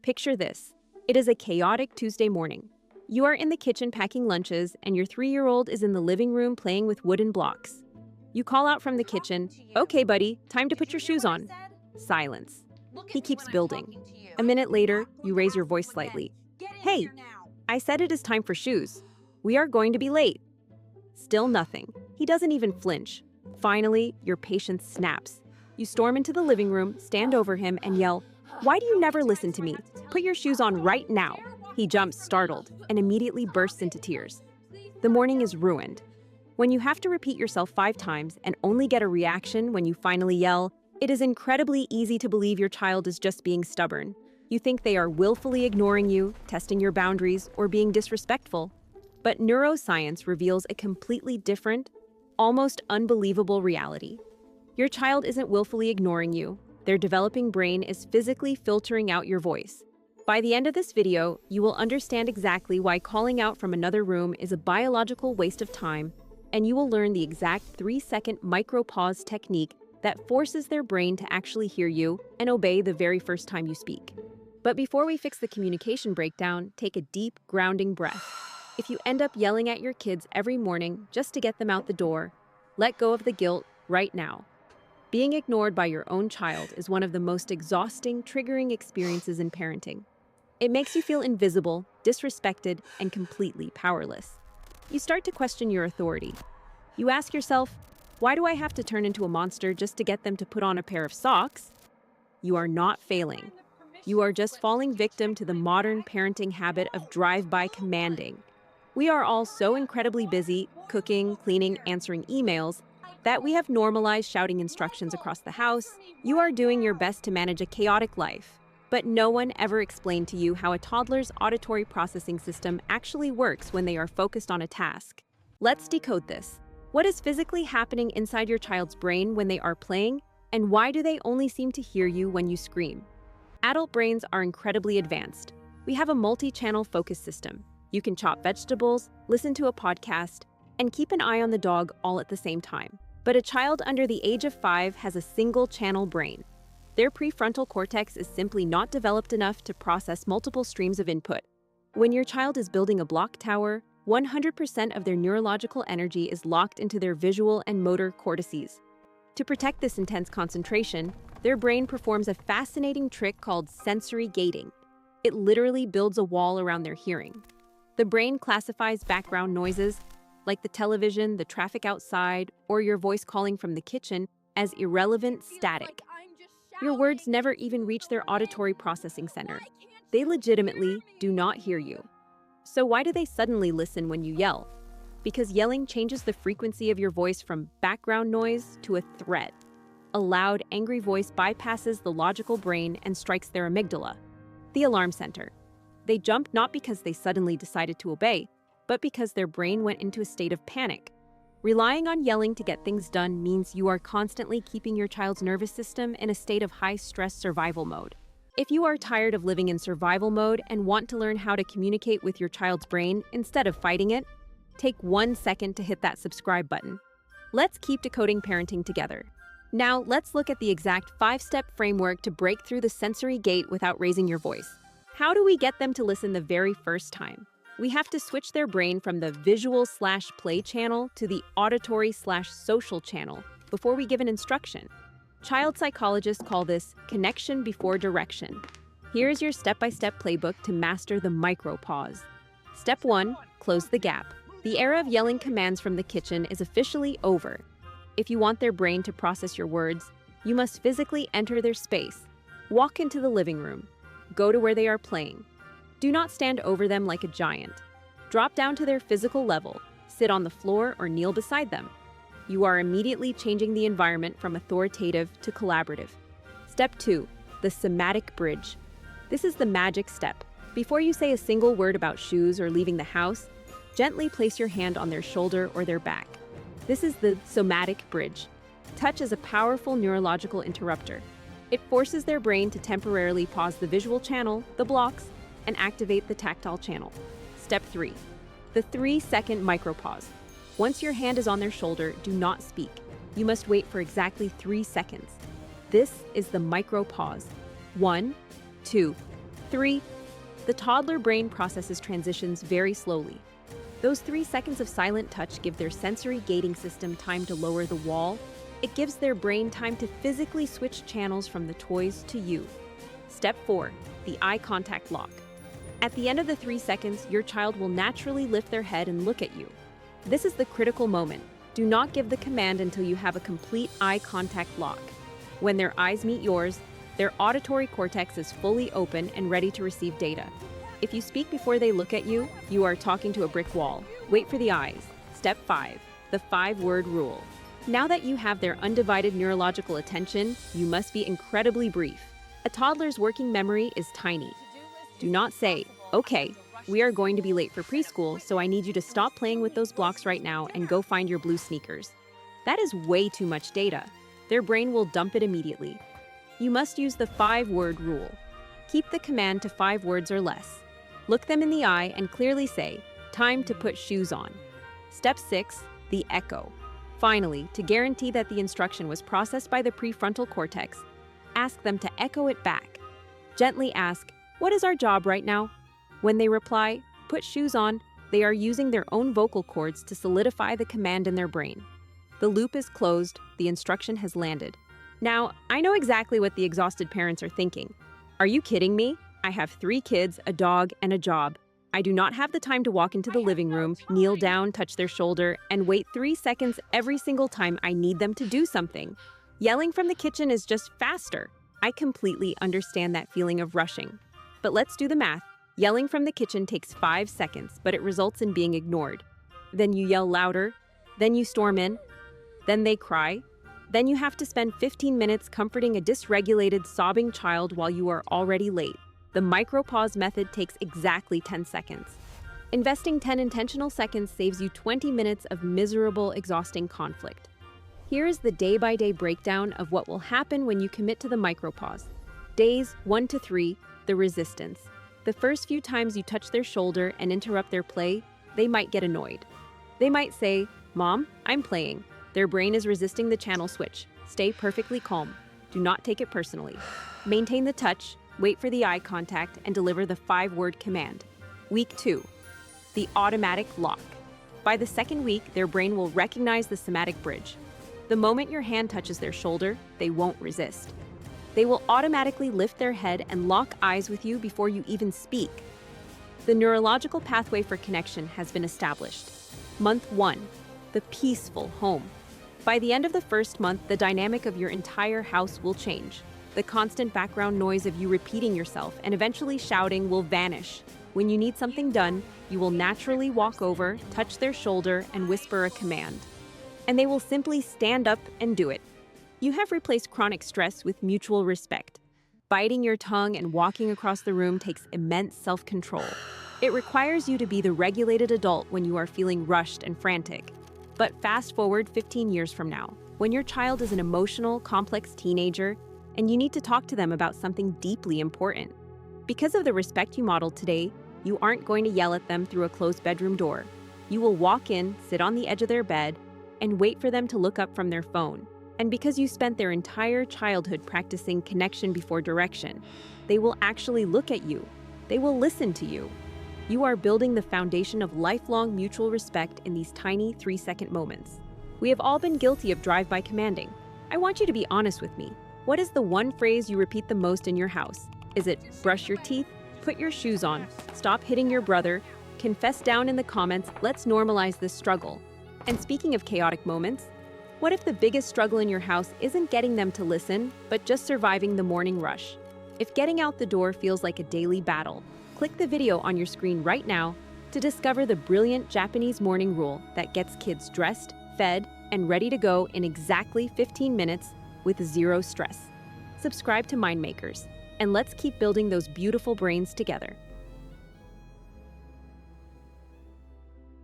Picture this. It is a chaotic Tuesday morning. You are in the kitchen packing lunches, and your 3-year-old is in the living room playing with wooden blocks. You call out from the kitchen, "Okay, buddy, time to put your shoes on." Silence. He keeps building. A minute later, you raise your voice slightly. "Hey, I said it is time for shoes. We are going to be late." Still nothing. He doesn't even flinch. Finally, your patience snaps. You storm into the living room, stand over him, and yell, "Why do you never listen to me? Put your shoes on right now." He jumps, startled, and immediately bursts into tears. The morning is ruined. When you have to repeat yourself 5 times and only get a reaction when you finally yell, it is incredibly easy to believe your child is just being stubborn. You think they are willfully ignoring you, testing your boundaries, or being disrespectful. But neuroscience reveals a completely different, almost unbelievable reality. Your child isn't willfully ignoring you. Their developing brain is physically filtering out your voice. By the end of this video, you will understand exactly why calling out from another room is a biological waste of time, and you will learn the exact 3-second micro-pause technique that forces their brain to actually hear you and obey the very first time you speak. But before we fix the communication breakdown, take a deep, grounding breath. If you end up yelling at your kids every morning just to get them out the door, let go of the guilt right now. Being ignored by your own child is one of the most exhausting, triggering experiences in parenting. It makes you feel invisible, disrespected, and completely powerless. You start to question your authority. You ask yourself, why do I have to turn into a monster just to get them to put on a pair of socks? You are not failing. You are just falling victim to the modern parenting habit of drive-by commanding. We are all so incredibly busy, cooking, cleaning, answering emails, that we have normalized shouting instructions across the house. You are doing your best to manage a chaotic life. But no one ever explained to you how a toddler's auditory processing system actually works when they are focused on a task. Let's decode this. What is physically happening inside your child's brain when they are playing, and why do they only seem to hear you when you scream? Adult brains are incredibly advanced. We have a multi-channel focus system. You can chop vegetables, listen to a podcast, and keep an eye on the dog all at the same time. But a child under the age of 5 has a single-channel brain. Their prefrontal cortex is simply not developed enough to process multiple streams of input. When your child is building a block tower, 100% of their neurological energy is locked into their visual and motor cortices. To protect this intense concentration, their brain performs a fascinating trick called sensory gating. It literally builds a wall around their hearing. The brain classifies background noises, like the television, the traffic outside, or your voice calling from the kitchen, as irrelevant static. Your words never even reach their auditory processing center. They legitimately do not hear you. So why do they suddenly listen when you yell? Because yelling changes the frequency of your voice from background noise to a threat. A loud, angry voice bypasses the logical brain and strikes their amygdala, the alarm center. They jump not because they suddenly decided to obey, but because their brain went into a state of panic. Relying on yelling to get things done means you are constantly keeping your child's nervous system in a state of high-stress survival mode. If you are tired of living in survival mode and want to learn how to communicate with your child's brain instead of fighting it, take 1 second to hit that subscribe button. Let's keep decoding parenting together. Now, let's look at the exact 5-step framework to break through the sensory gate without raising your voice. How do we get them to listen the very first time? We have to switch their brain from the visual/play channel to the auditory/social channel before we give an instruction. Child psychologists call this connection before direction. Here's your step-by-step playbook to master the micro-pause. Step 1, close the gap. The era of yelling commands from the kitchen is officially over. If you want their brain to process your words, you must physically enter their space. Walk into the living room. Go to where they are playing. Do not stand over them like a giant. Drop down to their physical level, sit on the floor or kneel beside them. You are immediately changing the environment from authoritative to collaborative. Step 2, the somatic bridge. This is the magic step. Before you say a single word about shoes or leaving the house, gently place your hand on their shoulder or their back. This is the somatic bridge. Touch is a powerful neurological interrupter. It forces their brain to temporarily pause the visual channel, the blocks, and activate the tactile channel. Step 3, the 3-second micropause. Once your hand is on their shoulder, do not speak. You must wait for exactly 3 seconds. This is the micropause. 1, 2, 3. The toddler brain processes transitions very slowly. Those 3 seconds of silent touch give their sensory gating system time to lower the wall. It gives their brain time to physically switch channels from the toys to you. Step 4. The eye contact lock. At the end of the 3 seconds, your child will naturally lift their head and look at you. This is the critical moment. Do not give the command until you have a complete eye contact lock. When their eyes meet yours, their auditory cortex is fully open and ready to receive data. If you speak before they look at you, you are talking to a brick wall. Wait for the eyes. Step 5. The 5-word rule. Now that you have their undivided neurological attention, you must be incredibly brief. A toddler's working memory is tiny. Do not say, "Okay, we are going to be late for preschool, so I need you to stop playing with those blocks right now and go find your blue sneakers." That is way too much data. Their brain will dump it immediately. You must use the 5-word rule. Keep the command to 5 words or less. Look them in the eye and clearly say, "Time to put shoes on." Step 6. The echo. Finally, to guarantee that the instruction was processed by the prefrontal cortex, ask them to echo it back. Gently ask, "What is our job right now?" When they reply, "Put shoes on," they are using their own vocal cords to solidify the command in their brain. The loop is closed, the instruction has landed. Now, I know exactly what the exhausted parents are thinking. Are you kidding me? I have 3 kids, a dog, and a job. I do not have the time to walk into the living room, kneel down, touch their shoulder, and wait 3 seconds every single time I need them to do something. Yelling from the kitchen is just faster. I completely understand that feeling of rushing. But let's do the math. Yelling from the kitchen takes 5 seconds, but it results in being ignored. Then you yell louder, then you storm in, then they cry. Then you have to spend 15 minutes comforting a dysregulated, sobbing child while you are already late. The micro-pause method takes exactly 10 seconds. Investing 10 intentional seconds saves you 20 minutes of miserable, exhausting conflict. Here is the day-by-day breakdown of what will happen when you commit to the micro-pause. Days 1 to 3, the resistance. The first few times you touch their shoulder and interrupt their play, they might get annoyed. They might say, "Mom, I'm playing." Their brain is resisting the channel switch. Stay perfectly calm. Do not take it personally. Maintain the touch, wait for the eye contact, and deliver the 5-word command. Week 2. The automatic lock. By the second week, their brain will recognize the somatic bridge. The moment your hand touches their shoulder, they won't resist. They will automatically lift their head and lock eyes with you before you even speak. The neurological pathway for connection has been established. Month 1. The peaceful home. By the end of the first month, the dynamic of your entire house will change. The constant background noise of you repeating yourself and eventually shouting will vanish. When you need something done, you will naturally walk over, touch their shoulder, and whisper a command. And they will simply stand up and do it. You have replaced chronic stress with mutual respect. Biting your tongue and walking across the room takes immense self-control. It requires you to be the regulated adult when you are feeling rushed and frantic. But fast forward 15 years from now, when your child is an emotional, complex teenager, and you need to talk to them about something deeply important. Because of the respect you modeled today, you aren't going to yell at them through a closed bedroom door. You will walk in, sit on the edge of their bed, and wait for them to look up from their phone. And because you spent their entire childhood practicing connection before direction, they will actually look at you. They will listen to you. You are building the foundation of lifelong mutual respect in these tiny 3-second moments. We have all been guilty of drive-by commanding. I want you to be honest with me. What is the one phrase you repeat the most in your house? Is it brush your teeth, put your shoes on, stop hitting your brother? Confess down in the comments. Let's normalize this struggle. And speaking of chaotic moments, what if the biggest struggle in your house isn't getting them to listen, but just surviving the morning rush? If getting out the door feels like a daily battle, click the video on your screen right now to discover the brilliant Japanese morning rule that gets kids dressed, fed, and ready to go in exactly 15 minutes with 0 stress. Subscribe to Mind Makers, and let's keep building those beautiful brains together.